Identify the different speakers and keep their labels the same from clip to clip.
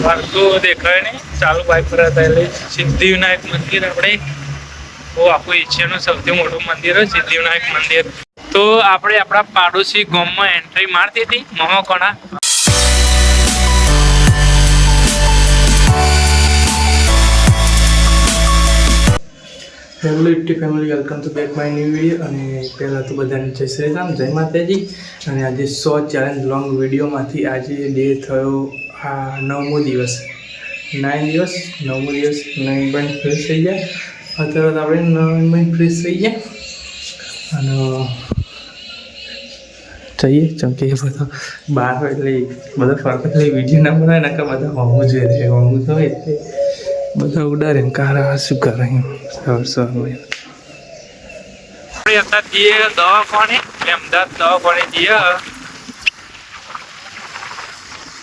Speaker 1: તો દેખાય નહીં ચાલુ બાઇક પર હતા એટલે સિદ્ધિવિનાયક મંદિર આપણે બહુ આખું એશિયાનું સૌથી મોટું મંદિર હોય સિદ્ધિવિનાયક મંદિર. તો આપણે આપણા પાડોશી ગામમાં એન્ટ્રી મારતી હતી મહોકણા.
Speaker 2: Hello YouTube family, welcome to back my new video. અને પહેલાં તો બધાને જય શ્રી રામ, જય માતાજી. અને આજે 100 ચેલેન્જ લોંગ વિડીયોમાંથી આજે ડે થયો આ 9મો દિવસ. 9મો દિવસ 9 બંધ ફ્રેશ થઈ ગયા. અત્યારે આપણે 9 બંધ ફ્રેશ થઈ ગયા અને જઈએ ચમકે એ બધા બહાર હોય એટલે બધા ફરક એટલે વિડીયો ના બનાવે ને કે બધા હોવું જોઈએ છે. હોવું તો એટલે બધા ઉડારે ને કારા શું કરે આપણે
Speaker 1: અત્યારે જઈએ દવાખાને, અમદાવાદ દવાખાને જઈએ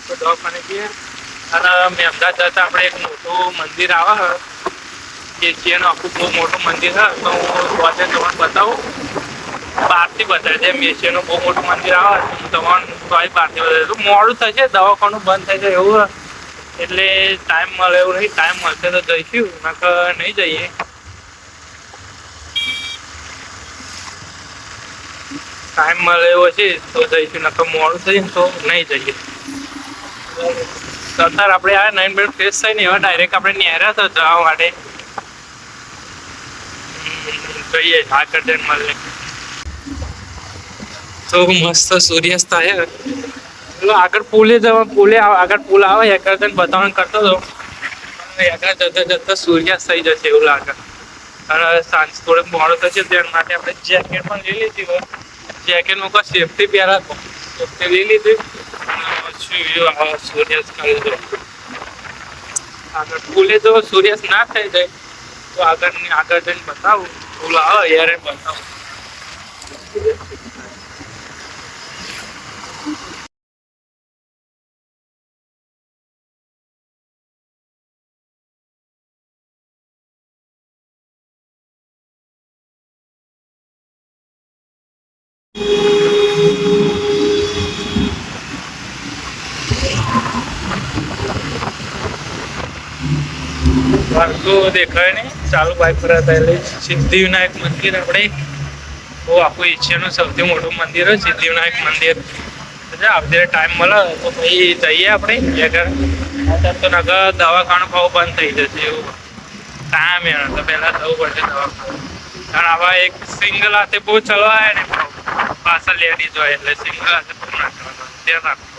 Speaker 1: તો દવાખાને જઈએ અને મેં અમદાવાદ જતા આપણે એક મોટું મંદિર આવે એશિયાનું આખું બહુ મોટું મંદિર છે. તો હું તમને બતાવું, બહારથી બતાવી દે. એશિયાનું બહુ મોટું મંદિર આવે હું તમને બહારથી બતાવી. મોડું થશે, દવાખાનું બંધ થઈ જાય એવું એટલે ટાઈમ મળે એવું નહીં. ટાઈમ મળશે તો જઈશું, નકર નહીં જઈએ. ટાઈમ મળે એવો છે તો જઈશું, નકર મોડું થશે તો નહીં જઈએ. અત્યારે આપણે આ 9 મિનિટ ફ્રેશ થઈને એવા ડાયરેક્ટ આપણે નેહરા તો જવા માટે જઈએ. આ કન્ટેન્ટ મળે તો મસ્ત સૂર્યાસ્ત થાય. આગળ પુલે જવા, પુલે આગળ પુલ આવે એકર્જન બતાવવાનું કરતો હતો. આગળ જતા જતા સૂર્યાસ્ત થઈ જશે એવું લાગે. અને સાંજ થોડુંક મોડું થશે તેના માટે આપણે જેકેટ પણ લઈ લીધી હોય. જેકેટમાં કોઈ સેફટી પહેરા સેફટી લઈ લીધી. સૂર્યાસ્ત કરી દો આગળ પુલે જો સૂર્યાસ્ત ના થઈ જાય તો આગળ જઈને બતાવું. પુલ આવે યારે બતાવું. તો દેખાય નહીં ચાલુ બાઇક પર હતા એટલે સિદ્ધિવિનાયક મંદિર આપણે બહુ આખું એશિયાનું સૌથી મોટું મંદિર હોય સિદ્ધિવિનાયક મંદિર. આપણે ટાઈમ મળે તો પછી જઈએ આપણે. અત્યારે તો નગર દવાખાનું ભાવ બંધ થઈ જશે એવું ટાઈમ એનો તો પહેલાં જવું પડશે દવાખાનું. કારણ આવા એક સિંગલ હાથે બહુ ચલવાય ને પાછળ લેડીઝ હોય એટલે સિંગલ હાથે બહુ ના ચલાવવાનું ધ્યાન રાખવું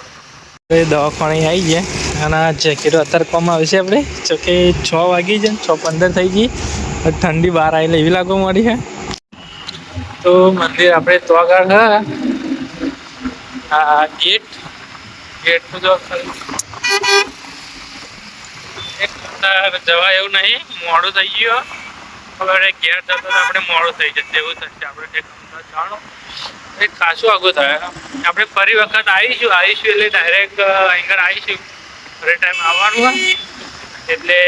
Speaker 1: પડે. દવાખાને આવી જાય અને આ જેકેટો અત્યારે કોમ આવે છે આપણે. જોકે 6 વાગી જાય, 6:15 થઈ ગઈ. ઠંડી બહાર આવેલી એવી લાગવા મળી છે. તો મંદિર આપણે તો આગળ આ ગેટ તો જો જવા એવું નહીં, મોડું થઈ ગયું. હવે ઘેર જતો તો આપણે મોડું થઈ જશે એવું થશે. આપણે જાણો એ ખાસું આગું થાય. આપણે ફરી વખત આવીશું એટલે ડાયરેક્ટ અહીં આવીશું. ફરી ટાઈમ આવવાનું હોય એટલે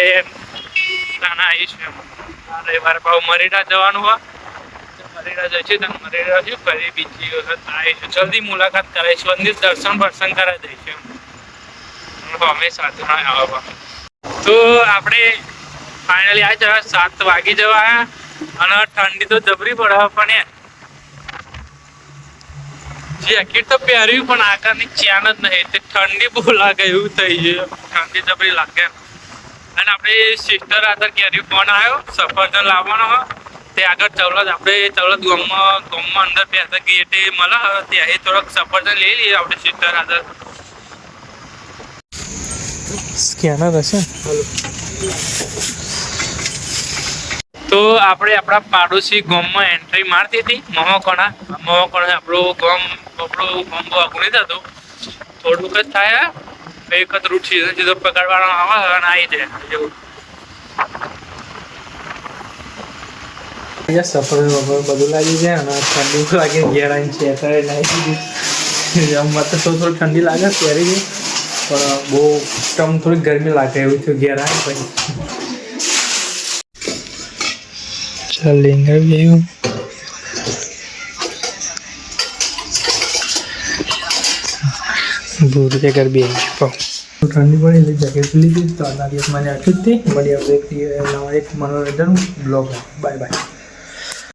Speaker 1: નાના આવીશું. એમ રવિવારે ભાવ મરીડા જવાનું હોય મરીડા જઈશું. તો મરીડા શું ફરી બીજી વખત આવીશું. જલ્દી મુલાકાત કરાવીશું, મંદિર દર્શન કરાવી દઈશું. અમે સાથે ના આવવા. તો આપણે ફાઇનલી આવી જવા 7 વાગી જવા અને ઠંડી તો જબરી પડે પણ જેકેટ તો પહેર્યું પણ આગળની ચેન જ નહીં. તે ઠંડી બહુ લાગે એવું થઈ ગયું. ઠંડી જબરી લાગે. અને આપણે સિસ્ટર આગળ કેરી ફોન આવ્યો સફરજન લાવવાનો હોય તે આગળ ચવલદ આપણે ચવલદ ગામમાં અંદર પહેરતા ગેટે મળે ત્યાં થોડોક સફરજન લઈ લઈએ આપણે સિસ્ટર આગળ. સ્કેનર હશે. તો આપણે આપણા પાડોશી ગામમાં એન્ટ્રી મારતી હતી મહોકણા. આપણું ગામ બહુ આગું નહીં થતું, થોડુંક જ થાય. એક જ રૂટ સીધો પકડવાનો આવે અને આવી જાય એવું.
Speaker 2: સફર બધું લાગી જાય અને ઠંડી લાગે. ઘેર આવીને છે અત્યારે નાખી દીધી. આમાં તો થોડું ઠંડી લાગે પહેરી ગઈ પણ બહુ થોડી ગરમી લાગે એવું થયું ઘેર આવે પછી. ચાલિંગ આવી આવ્યું. ભૂર કે ઘર બી આવી ઠંડી પડી એટલે જેકેટ લીધી તો આજના દિવસ મને આટલું જ તે મળી આપણે એક નવા એક મનોરંજન બ્લોગ. Bye bye.